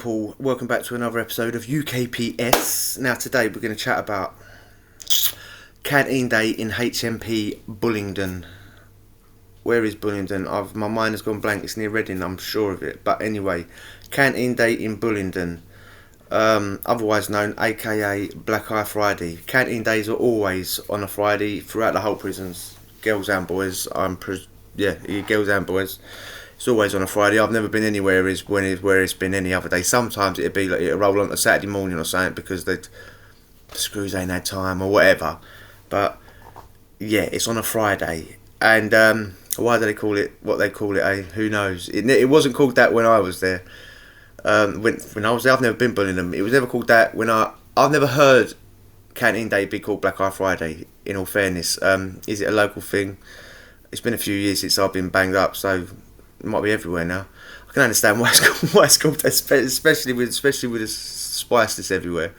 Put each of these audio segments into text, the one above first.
people, welcome back to another episode of UKPS. Now today we're going to chat about Canteen Day in HMP Bullingdon. Where is Bullingdon? My mind has gone blank. It's near Reading, I'm sure of it. But anyway, Canteen Day in Bullingdon, otherwise known aka Black Eye Friday. Canteen days are always on a Friday throughout the whole prisons, girls and boys. Girls and boys. It's always on a Friday. I've never been anywhere where it's been any other day. Sometimes it'll roll on a Saturday morning or something because the screws ain't had time or whatever. But yeah, it's on a Friday. And why do they call it what they call it? Who knows? It wasn't called that when I was there. When I was there, I've never been bullying them. It was never called that I've never heard Canteen Day be called Black Eye Friday. In all fairness, is it a local thing? It's been a few years since I've been banged up, so it might be everywhere now. I can understand why it's called that, especially with the spice that's everywhere.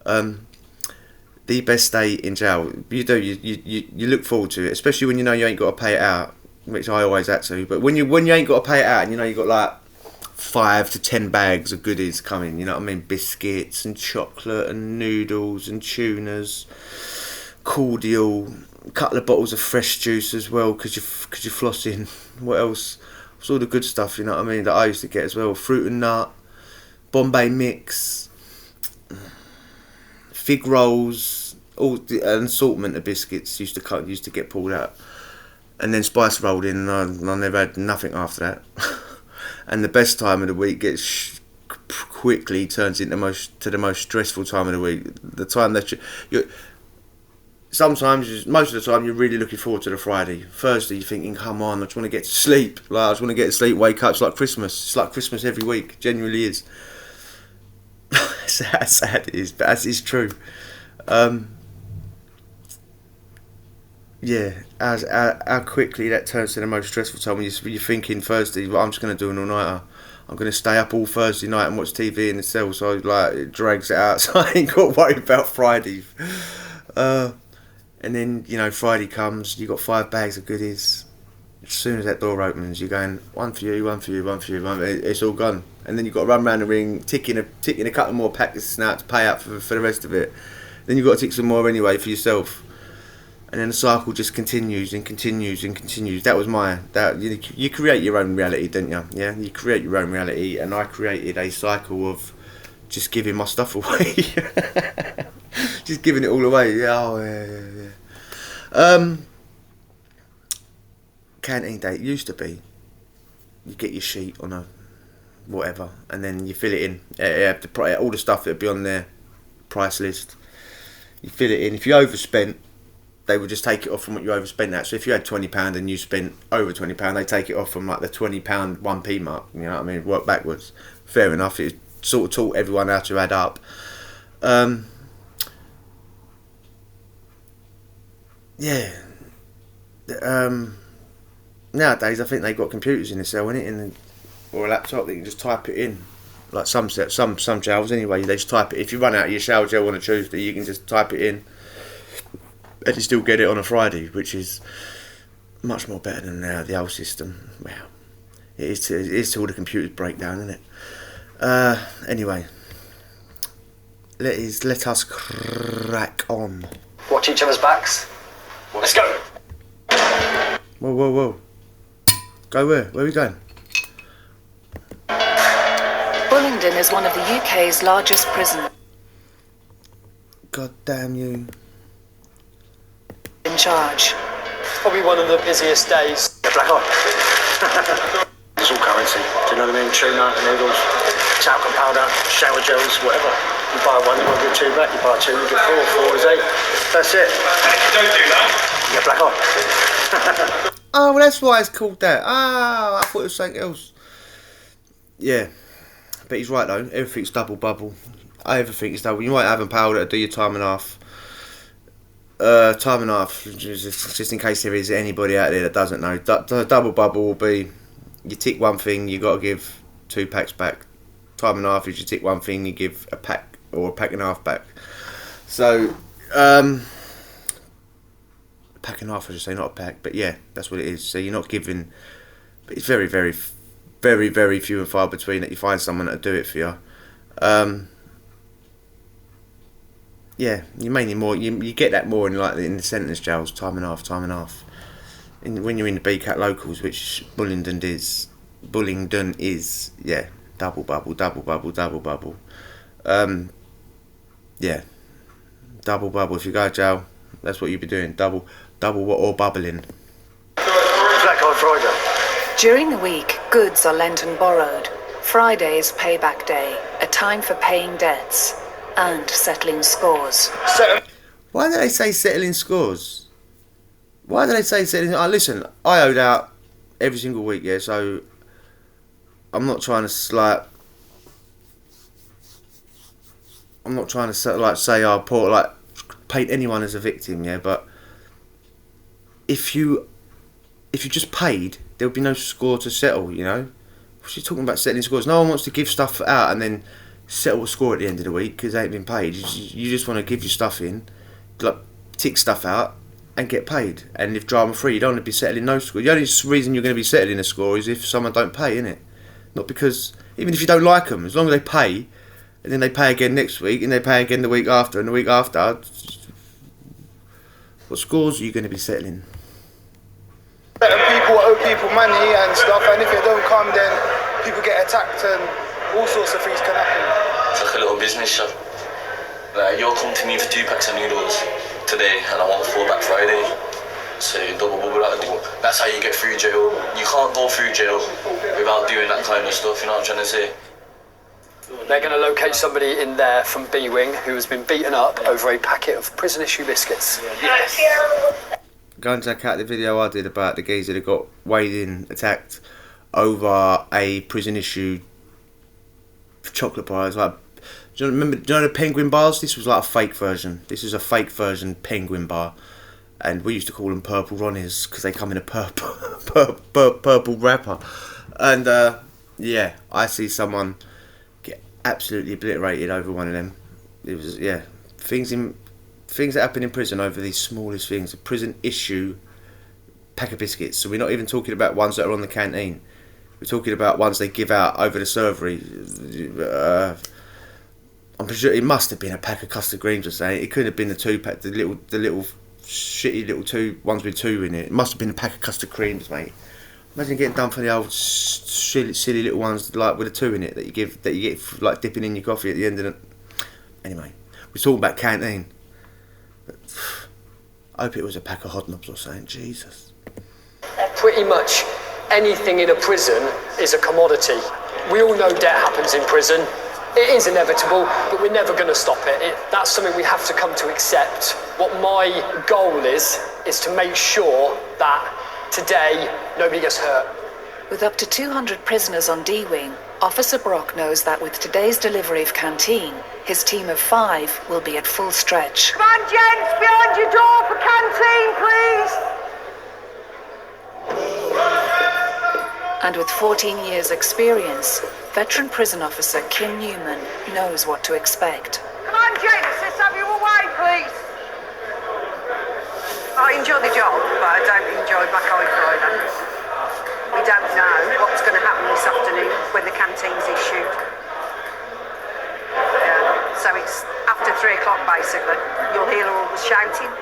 The best day in jail, you look forward to it, especially when you know you ain't got to pay it out, which I always had to. But when you ain't got to pay it out, and you know you got like 5 to 10 bags of goodies coming, you know what I mean? Biscuits and chocolate and noodles and tunas, cordial, a couple of bottles of fresh juice as well, because you're flossing. What else? It's all the good stuff, you know what I mean, that I used to get as well. Fruit and nut, Bombay mix, fig rolls, an assortment of biscuits used to get pulled out, and then spice rolled in. And I never had nothing after that. And the best time of the week quickly turns into the most stressful time of the week. The time that you sometimes, most of the time, you're really looking forward to the Friday. Thursday, you're thinking, come on, I just want to get to sleep. I just want to get to sleep, wake up. It's like Christmas. It's like Christmas every week. Genuinely is. Sad it is, but as is true. How quickly that turns to the most stressful time when you're thinking Thursday, well, I'm just going to do an all-nighter. I'm going to stay up all Thursday night and watch TV in the cell, so it drags it out, so I ain't got to worry about Friday. And then, Friday comes, you got 5 bags of goodies. As soon as that door opens, you're going, one for you, one for you, one for you, it's all gone. And then you've got to run around the ring, ticking a couple more packets now to pay out for the rest of it. Then you've got to tick some more anyway for yourself. And then the cycle just continues and continues and continues. That was you create your own reality, didn't you? Yeah, you create your own reality, and I created a cycle of just giving my stuff away. Just giving it all away. Yeah. Canteen Day used to be, you get your sheet on a whatever, and then you fill it in. All the stuff that'd be on their price list. You fill it in. If you overspent, they would just take it off from what you overspent at. So if you had £20 and you spent over £20, they take it off from like the £20 1p mark. You know what I mean? Work backwards. Fair enough. It sort of taught everyone how to add up. Nowadays, I think they've got computers in the cell, innit? Or a laptop that you can just type it in. Like some jails anyway, they just type it. If you run out of your shower gel on a Tuesday, you can just type it in, and you still get it on a Friday, which is much more better than the old system. Well, it is till the computers break down, isn't it? Anyway, let us crack on. Watch each other's backs. Let's go. Whoa. Go where? Where are we going? Bullingdon is one of the UK's largest prisons. God damn you. In charge. It's probably one of the busiest days. Yeah, black eye. It's all currency. Do you know what I mean? Tuna, noodles, talcum powder, shower gels, whatever. You buy one, you get 2 back. You buy 2, you get 4. 4 is 8. That's it. Don't do that. Yeah, black eye. Oh, well, that's why it's called that. I thought it was something else. Yeah, but he's right though. Everything's double bubble. Everything is double. You might have a powder to do your time and a half. Just in case there is anybody out there that doesn't know. Double bubble will be, you tick one thing, you got to give 2 packs back. Time and a half is you tick one thing, you give a pack or a pack and a half back. So, pack and a half, I should say, not a pack, but yeah, that's what it is. So you're not giving, but it's very, very, very, very few and far between that you find someone that'll do it for you. Yeah, you mainly more you get that more in the sentence jails, time and a half. When you're in the BCAT locals, which Bullingdon is, yeah, double bubble. Yeah, double bubble. If you go to jail, that's what you'd be doing. Double or bubbling. Black on Friday. During the week, goods are lent and borrowed. Friday is payback day, a time for paying debts and settling scores. Why do they say settling scores? Why do they say settling? Listen, I owed out every single week, yeah. So I'm not trying to say paint anyone as a victim, yeah. But if you just paid, there would be no score to settle, you know. What's she talking about settling scores? No one wants to give stuff out and then settle a score at the end of the week because they ain't been paid. You just want to give your stuff in, like tick stuff out and get paid. And if drama free, you don't want to be settling no score. The only reason you're going to be settling a score is if someone don't pay, innit? Not because, even if you don't like them, as long as they pay, and then they pay again next week, and they pay again the week after, and the week after, what scores are you going to be settling? People owe people money and stuff, and if it don't come, then people get attacked and all sorts of things can happen. It's like a little business shop. Like, you'll come to me for 2 packs of noodles today, and I want 4 back Friday. So double bubble that deal. That's how you get through jail. You can't go through jail without doing that kind of stuff, you know what I'm trying to say? They're going to locate somebody in there from B-Wing who has been beaten up over a packet of prison issue biscuits. Go and check out the video I did about the geezer that got weighed in, attacked over a prison issue chocolate bar. It was like, do you know the penguin bars? This was like a fake version. This is a fake version penguin bar, and we used to call them purple Ronnies because they come in a purple wrapper. And yeah, I see someone get absolutely obliterated over one of them. It was, yeah, things that happen in prison over these smallest things. A prison issue pack of biscuits. So we're not even talking about ones that are on the canteen. We're talking about ones they give out over the servery. I'm pretty sure it must have been a pack of custard creams or something. It couldn't have been the 2-pack, the little shitty little ones with 2 in it. It must have been a pack of custard creams, mate. Imagine getting done for the old silly little ones like with a 2 in it that you get like dipping in your coffee at the end of it. Anyway, we're talking about canteen. I hope it was a pack of hot knobs or something. Jesus. Pretty much anything in a prison is a commodity. We all know debt happens in prison. It is inevitable, but we're never going to stop it. That's something we have to come to accept. What my goal is to make sure that today nobody gets hurt. With up to 200 prisoners on D-Wing, Officer Brock knows that with today's delivery of canteen, his team of 5 will be at full stretch. Come on, gents, behind your door for canteen, please. And with 14 years' experience, veteran prison officer Kim Newman knows what to expect. Come on, gents, let's have you away, please. I enjoy the job, but I don't enjoy Black Eye Friday. We don't know what's going to happen this afternoon when the canteen's issued. Yeah, so it's after 3 o'clock, basically. You'll hear all the shouting.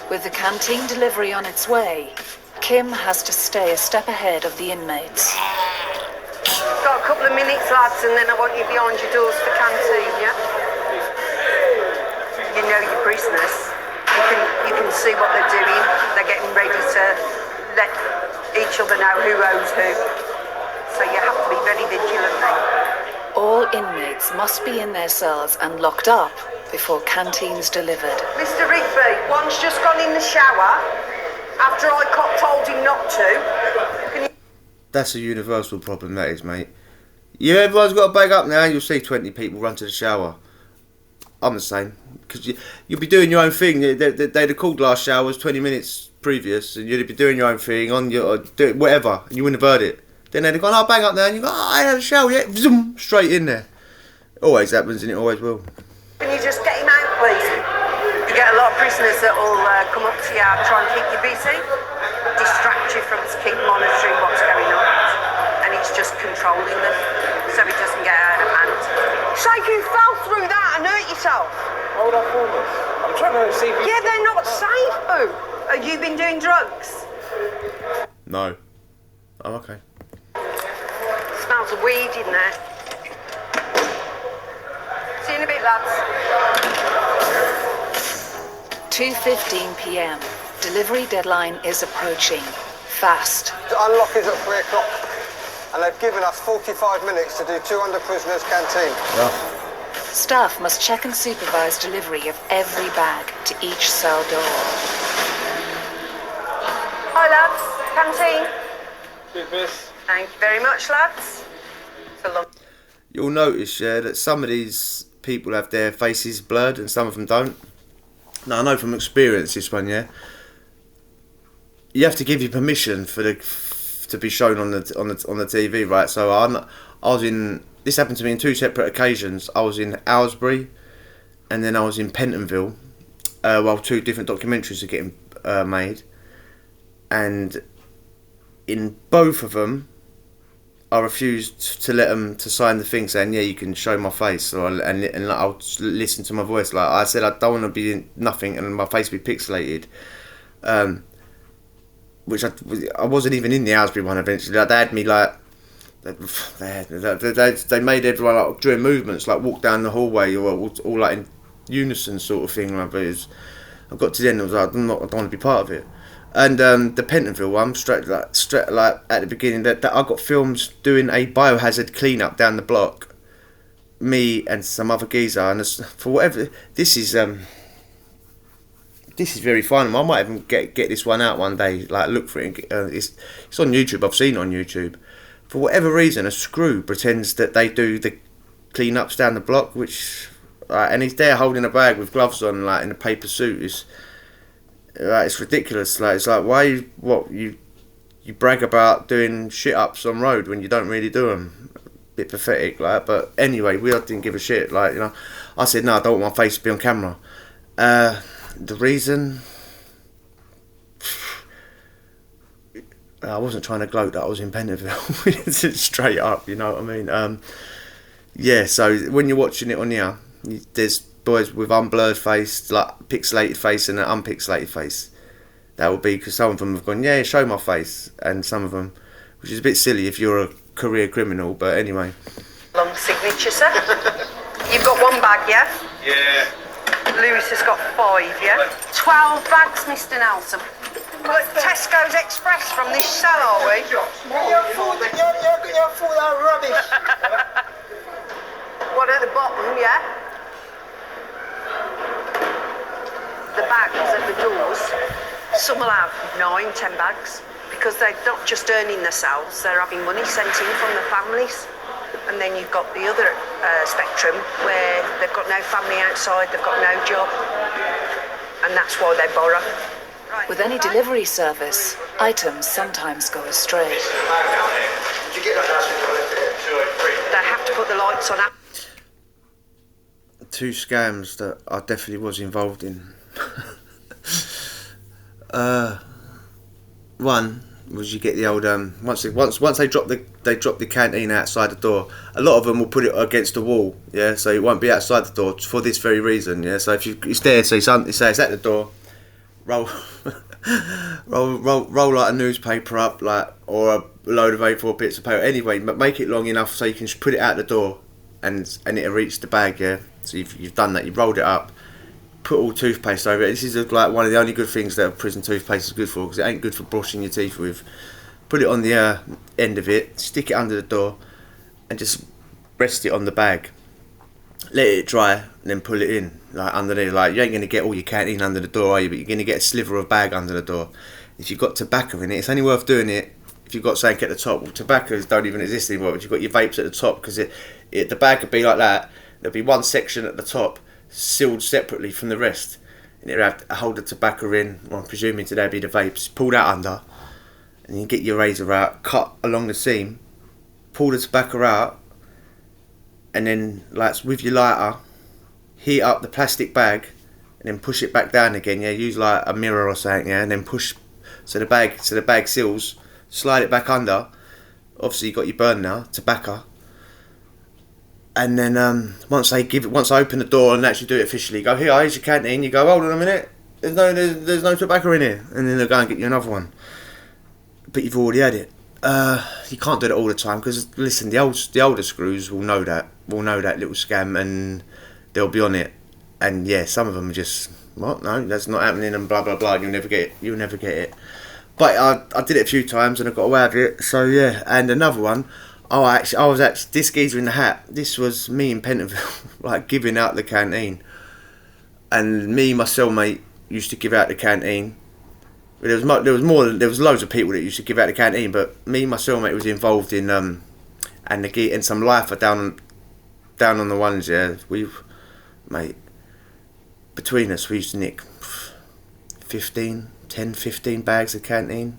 With the canteen delivery on its way, Kim has to stay a step ahead of the inmates. Got a couple of minutes, lads, and then I want you behind your doors for canteen, yeah? You know your prisoners. You can see what they're doing. They're getting ready to let each other know who owes who. So you have to be very vigilant then. All inmates must be in their cells and locked up before canteen's delivered. Mr. Rigby, one's just gone in the shower after I told him not to. That's a universal problem, that is, mate. Yeah, everyone's got to bag up now. You'll see 20 people run to the shower. I'm the same. Because you'll be doing your own thing. They'd have called last showers 20 minutes previous, and you'd be doing your own thing, on your whatever, and you wouldn't have heard it. Then they'd have gone, bang up there, and you go, I had a shower yet. Zoom, straight in there. Always happens, and it always will. Can you just get him out, please? You get a lot of prisoners that will come up to you, try and keep you busy, distract you from keep monitoring what's going on, and it's just controlling them so it doesn't get out of hand. So you fell through that and hurt yourself? Why would I fall this? I'm trying to see if Yeah, they're not safe, Boo. Have you been doing drugs? No. Oh, okay. Smells of weed in there. See you in a bit, lads. 2:15 p.m. Delivery deadline is approaching. Fast. The unlock is at 3 o'clock, and they've given us 45 minutes to do 200 prisoners canteen. Staff must check and supervise delivery of every bag to each cell door. Hi, lads. Canteen. Cheers, miss. Thank you very much, lads. It's a long... You'll notice, yeah, that some of these people have their faces blurred and some of them don't. Now, I know from experience this one, yeah. You have to give you permission for to be shown on the TV, right? So I was in. This happened to me in 2 separate occasions. I was in Aylesbury, and then I was in Pentonville, while 2 different documentaries are getting made, and in both of them, I refused to let them to sign the thing saying, yeah, you can show my face, and I'll listen to my voice. Like I said, I don't want to be in nothing and my face be pixelated. Which I wasn't even in the Aylesbury one eventually. Like, they had me like, they made everyone like during movements like walk down the hallway or all like in unison sort of thing. Like, I got to the end and I was like, I don't want to be part of it. And the Pentonville one, straight like at the beginning, that I got filmed doing a biohazard cleanup down the block. Me and some other geezer, and for whatever this is very fun. I might even get this one out one day. Like look for it. It's on YouTube. I've seen it on YouTube. For whatever reason, a screw pretends that they do the cleanups down the block, which and he's there holding a bag with gloves on, like in a paper suit. It's ridiculous. Like it's like why you brag about doing shit ups on road when you don't really do them. Bit pathetic, like. But anyway, we didn't give a shit. Like, you know, I said no, I don't want my face to be on camera. The reason I wasn't trying to gloat that I was in Pentonville, straight up. You know what I mean? Yeah. So when you're watching it on here, there's boys with unblurred face, like pixelated face, and an unpixelated face. That would be because some of them have gone, yeah, show my face, and some of them, which is a bit silly if you're a career criminal. But anyway. Long signature, sir. You've got 1 bag, yeah? Yeah. Lewis has got 5, yeah? 12 bags, Mr. Nelson. But Tesco's Express from this cell, are we? You're full of rubbish. What, at the bottom, yeah? The bags at the doors, some will have 9, 10 bags, because they're not just earning themselves, they're having money sent in from the families. And then you've got the other spectrum where they've got no family outside, they've got no job, and that's why they borrow. Right. With any delivery service, items sometimes go astray. They have to put the lights on. 2 scams that I definitely was involved in. One was you get the old once they drop the canteen outside the door. A lot of them will put it against the wall, yeah, so it won't be outside the door for this very reason, yeah. So if it's there, so it's at the door, roll like a newspaper up, like, or a load of A4 bits of paper. Anyway, but make it long enough so you can put it out the door, and it'll reach the bag, yeah. So you've done that. You've rolled it up. Put all toothpaste over it. This is like one of the only good things that prison toothpaste is good for, because it ain't good for brushing your teeth with. Put it on the end of it, stick it under the door, and just rest it on the bag. Let it dry, and then pull it in, like under there. Like, you ain't gonna get all your canteen under the door, are you? But you're gonna get a sliver of bag under the door. If you've got tobacco in it, it's only worth doing it if you've got something at the top. Well, tobaccos don't even exist anymore, but you've got your vapes at the top, because the bag could be like that. There'll be one section at the top sealed separately from the rest, and it'll have a hold of tobacco in, or I'm presuming today be the vapes, pull that under, and you get your razor out, cut along the seam, pull the tobacco out, and then, like with your lighter, heat up the plastic bag, and then push it back down again, yeah, use like a mirror or something, yeah, and then push so the bag seals, slide it back under, Obviously, you got your burn now, tobacco. And then once I open the door and actually do it officially, go, here's your canteen. You go, hold on a minute, there's no tobacco in here, and then they'll go and get you another one. But you've already had it. You can't do that all the time because listen, the older screws will know that little scam, and they'll be on it. And yeah, some of them are just what? No, that's not happening, and blah blah blah. You'll never get it. But I did it a few times and I got away with it. So yeah, and another one. I was actually this geezer in the hat. This was me in Pentonville, like giving out the canteen, and me, my cellmate, used to give out the canteen. There was loads of people that used to give out the canteen, but me, my cellmate, was involved in and some lifer down on the ones. Yeah, mate, between us, we used to nick 15 bags of canteen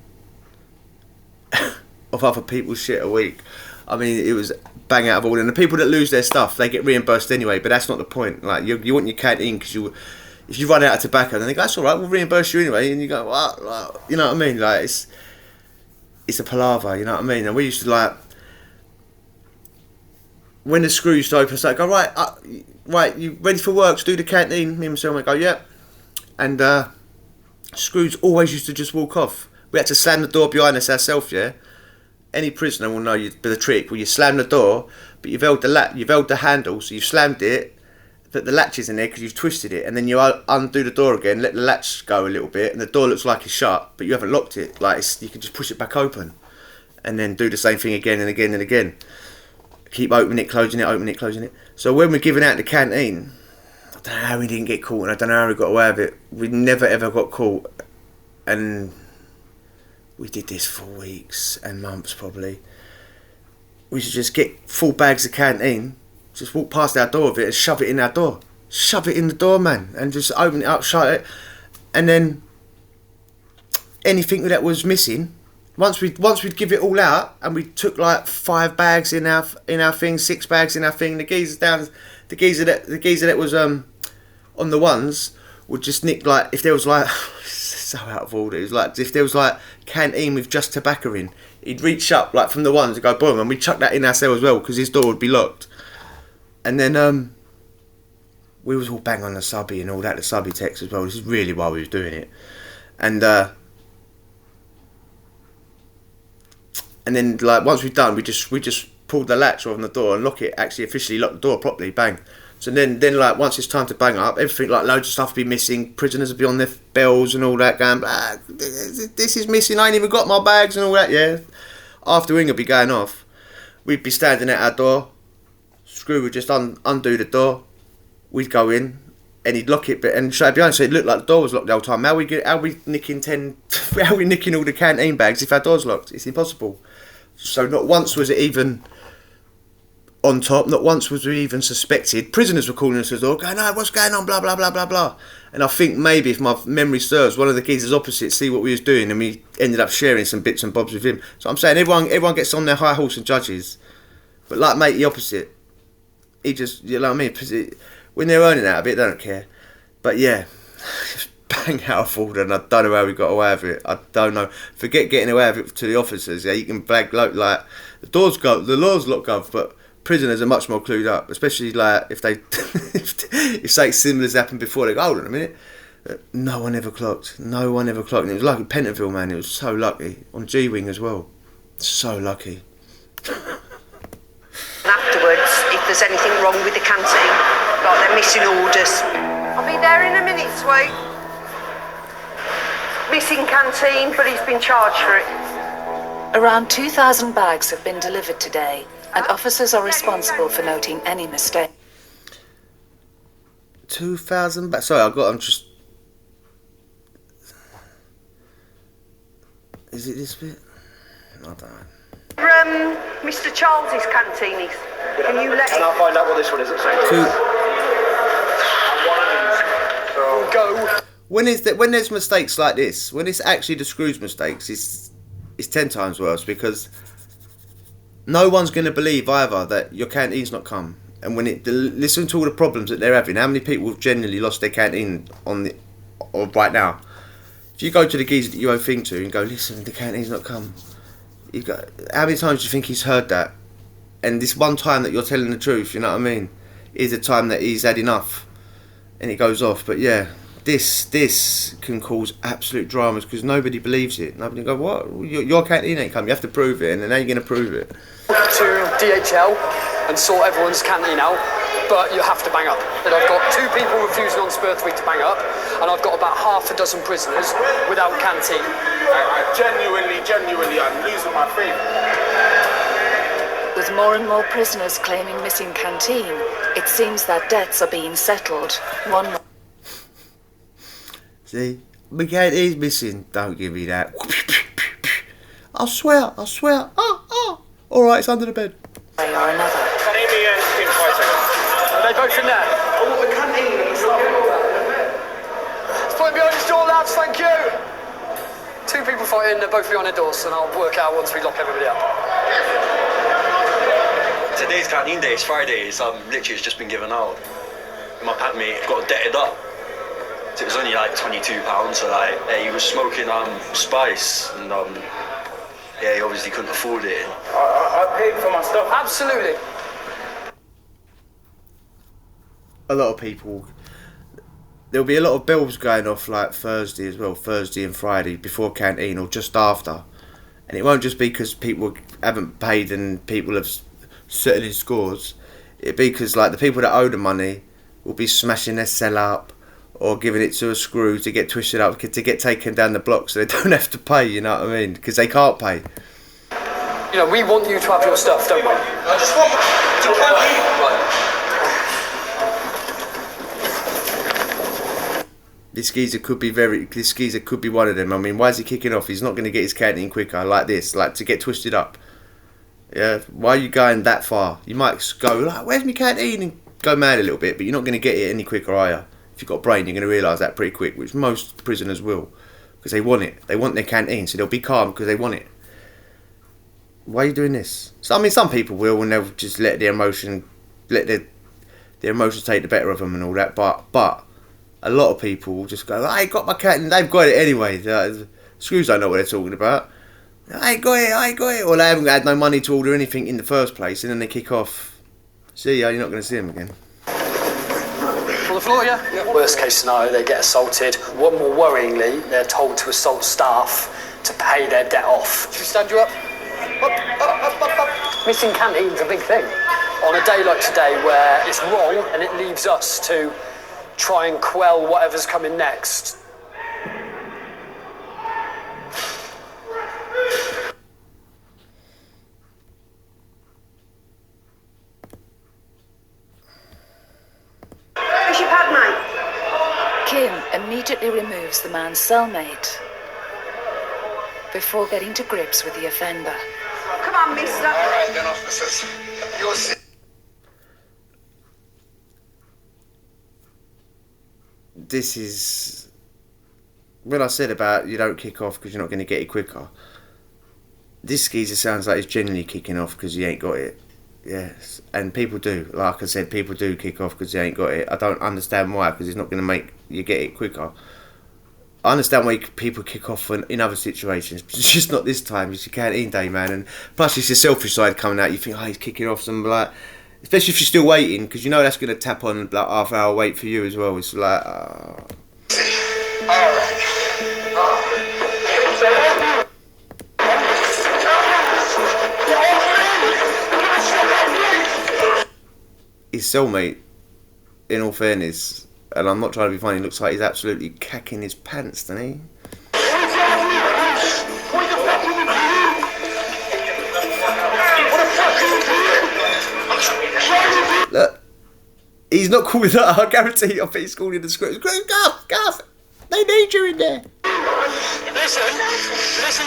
of other people's shit a week. I mean, it was bang out of order. And the people that lose their stuff, they get reimbursed anyway. But that's not the point. Like you want your canteen because if you run out of tobacco, then they go, that's all right, we'll reimburse you anyway. And you go, what? You know what I mean? Like it's a palaver. You know what I mean? And we used to like when the screw used to open, it's like, go right, you ready for work? Do the canteen. Me and myself would go, yep. And screws always used to just walk off. We had to slam the door behind us ourselves. Yeah. Any prisoner will know the trick. Well, you slam the door, but you've held the handle, so you've slammed it, but the latch is in there because you've twisted it, and then you undo the door again, let the latch go a little bit, and the door looks like it's shut, but you haven't locked it. Like you can just push it back open, and then do the same thing again and again and again. Keep opening it, closing it. So when we're giving out the canteen, I don't know how we didn't get caught, and I don't know how we got away with it. We never ever got caught, and we did this for weeks and months probably. We should just get full bags of canteen, just walk past our door with it and shove it in our door. Shove it in the door, man, and just open it up, shut it. And then anything that was missing, once we'd give it all out, and we took like 5 bags in our thing, 6 bags in our thing, the geezer that was on the ones would just nick, like if there was like so out of order. It was like if there was like canteen with just tobacco in, he'd reach up like from the ones and go boom, and we'd chuck that in ourselves as well because his door would be locked. And then we was all bang on the subby and all that, the subby text as well. This is really why we was doing it. And then like once we'd done, we just pulled the latch on the door and actually officially lock the door properly, bang. So then like once it's time to bang up, everything, like loads of stuff would be missing, prisoners would be on their bells and all that, going, this is missing, I ain't even got my bags and all that, yeah. After Wing would be going off, we'd be standing at our door, Screw would just undo the door, we'd go in, and he'd lock it, and straight behind, so it looked like the door was locked the whole time. How we nicking all the canteen bags if our door's locked? It's impossible. So not once was it even on top, not once was we even suspected. Prisoners were calling us to the door, going, no, what's going on, blah, blah, blah, blah, blah. And I think maybe, if my memory serves, one of the geezers opposite see what we was doing, and we ended up sharing some bits and bobs with him. So I'm saying everyone gets on their high horse and judges. But like, mate, the opposite. He just, you know what I mean? When they're earning out of it, they don't care. But yeah, just bang out of order, and I don't know how we got away with it. I don't know. Forget getting away with it to the officers, yeah, you can blag, like, the law's locked up, but prisoners are much more clued up, especially like if something similar has happened before. They go, hold on a minute, no one ever clocked, and it was like in Pentonville, man. It was so lucky on G-Wing as well, so lucky. Afterwards, if there's anything wrong with the canteen, like they're missing orders, I'll be there in a minute, sweet. Missing canteen, but he's been charged for it. Around 2,000 bags have been delivered today, and officers are responsible for noting any mistake. 2,000 bags. Sorry, I'm just. Is it this bit? I don't know. Mr. Charles's canteen is. Can you let? Can I find out what this one is? We'll go. When there's mistakes like this, when it's actually the screws mistakes, it's 10 times worse, because no one's going to believe either that your canteen's not come. And listen to all the problems that they're having. How many people have genuinely lost their canteen or right now? If you go to the geezer that you owe thing to and go, listen, the canteen's not come, How many times do you think he's heard that? And this one time that you're telling the truth, you know what I mean, is a time that he's had enough, and it goes off. But yeah, this can cause absolute dramas because nobody believes it. Nobody go, what? Your canteen ain't come. You have to prove it, and then how are you going to prove it? To DHL and sort everyone's canteen out, but you have to bang up. And I've got 2 people refusing on Spur 3 to bang up, and I've got about half a dozen prisoners without canteen. I genuinely, I'm losing my faith. With more and more prisoners claiming missing canteen, it seems that debts are being settled. One more. See, my canteen's missing. Don't give me that. I swear. All right, it's under the bed. Way or another. Can you be in 5 seconds? Are they both in there? Oh, the canteen. Let's put him behind his door, lads, thank you. 2 people fighting, they're both behind their doors, and I'll work out once we lock everybody up. Today's canteen day, it's Friday, literally it's just been given out. My pad mate got debted up. So it was only like £22, so like, he was smoking spice, and he obviously couldn't afford it. I paid for my stuff. Absolutely. A lot of people, there'll be a lot of bells going off like Thursday as well, Thursday and Friday before canteen or just after, and it won't just be because people haven't paid and people have settled in scores. It'll be because like the people that owe the money will be smashing their cell up or giving it to a screw to get twisted up to get taken down the block so they don't have to pay, you know what I mean, because they can't pay. You know, we want you to have your stuff, don't we? I just want This geezer could be one of them. I mean, why is he kicking off? He's not going to get his canteen quicker like this, like to get twisted up. Yeah, why are you going that far? You might go like, where's my canteen, and go mad a little bit, but you're not going to get it any quicker, are you? If you've got a brain, you're going to realise that pretty quick, which most prisoners will, because they want it. They want their canteen, so they'll be calm because they want it. Why are you doing this? So, I mean, some people will, and they'll just let their emotions take the better of them and all that, but a lot of people will just go, I ain't got my canteen, they've got it anyway. Screws don't know what they're talking about. I ain't got it, or they haven't had no money to order anything in the first place, and then they kick off. See ya, you're not going to see them again. On the floor, yeah? Worst case scenario, they get assaulted. One more worryingly, they're told to assault staff to pay their debt off. Should we stand you up? Up. Missing canteen's a big thing. On a day like today where it's wrong and it leaves us to try and quell whatever's coming next. Where's your pad, mate? Kim immediately removes the man's cellmate before getting to grips with the offender. Come on, mister. All right, then, officers. You'll see. This is when I said about you don't kick off because you're not going to get it quicker. This geezer sounds like he's genuinely kicking off because he ain't got it. Yes, and people do. Like I said, people do kick off because they ain't got it. I don't understand why, because it's not going to make you get it quicker. I understand why people kick off in other situations, but it's just not this time. It's your canteen day, man, and plus it's your selfish side coming out. You think, oh, he's kicking off, some like, especially if you're still waiting, because you know that's going to tap on like half-hour wait for you as well. It's like, his cellmate, in all fairness, and I'm not trying to be funny, looks like he's absolutely cacking his pants, doesn't he? Look, he's not calling that. I guarantee you, I bet he's calling the script. Gaff, they need you in there. Listen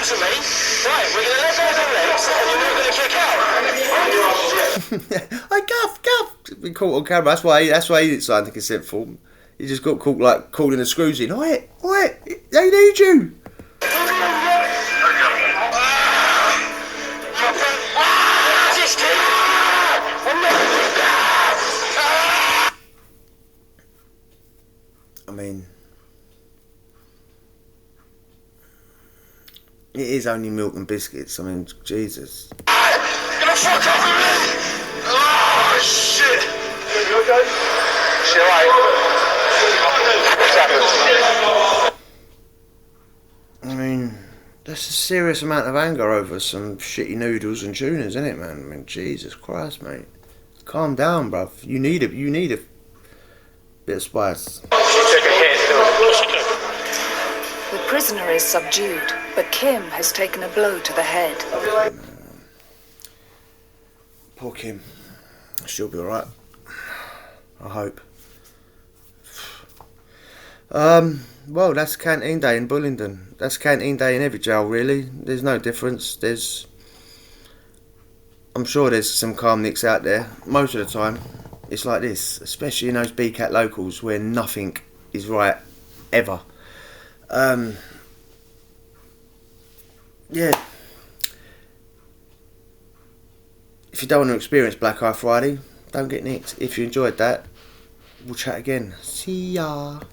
to me. Right, we're going to let go of the legs and then we're going to kick out. Hey, Gaff, been caught on camera. That's why he didn't sign the consent form. He just got caught like calling the screws in. Oi, they need you. I mean, It is only milk and biscuits. I mean, Jesus. Gonna fuck up with me! Oh, shit! You okay? She alright? What's happened? I mean, that's a serious amount of anger over some shitty noodles and tunas, isn't it, man? I mean, Jesus Christ, mate. Calm down, bruv. You need a bit of spice. She took a hit. The prisoner is subdued, but Kim has taken a blow to the head. Poor Kim. She'll be alright. I hope. Well, that's Canteen Day in Bullingdon. That's Canteen Day in every jail, really. There's no difference. I'm sure there's some calm nicks out there. Most of the time, it's like this, especially in those BCAT locals where nothing is right, ever. Yeah. If you don't want to experience Black Eye Friday, don't get nicked. If you enjoyed that, we'll chat again. See ya.